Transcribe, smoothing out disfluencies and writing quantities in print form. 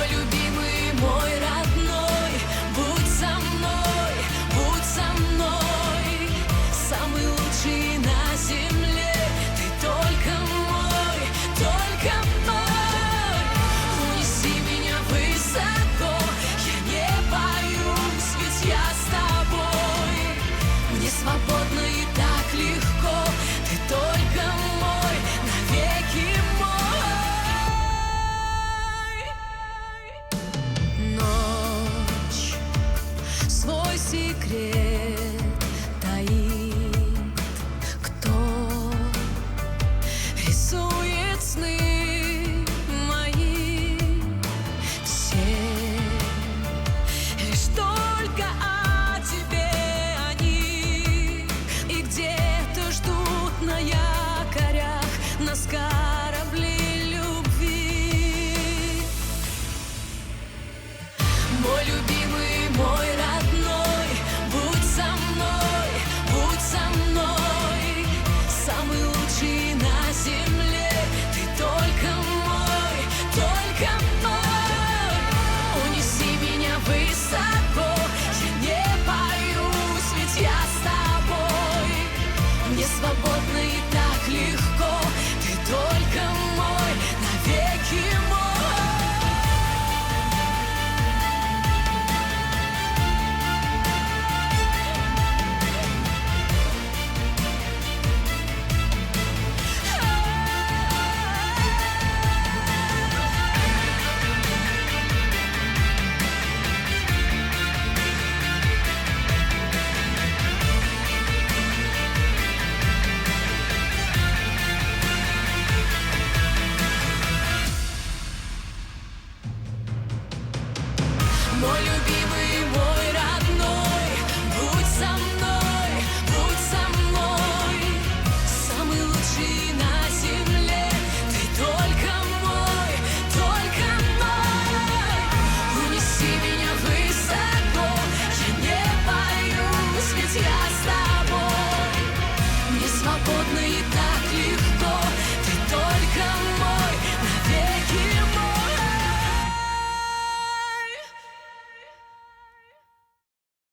Мой любимый, мой родной, будь со мной, будь со мной. Самый лучший на земле, ты только мой, только мой. Унеси меня высоко, я не боюсь, ведь я с тобой. Мне свободно и так легко, ты только мой, навеки мой. Ночь свой секрет таит, кто рисует сны мои. Все лишь только о тебе они, и где-то ждут на якорях нас корабли любви. Мой любимый, мой родной, будь со мной, будь со мной. Самый лучший на земле, ты только мой, только мой. Унеси меня высоко, я не боюсь, ведь я с тобой. Мне свободно и так легко, ты только мой, навеки мой. Мой любимый, мой родной, будь со мной, будь со мной. Самый лучший на земле, ты только мой, только мой. Унеси меня высоко, я не боюсь, ведь я с тобой. Мне свободно и так легко, ты только мой.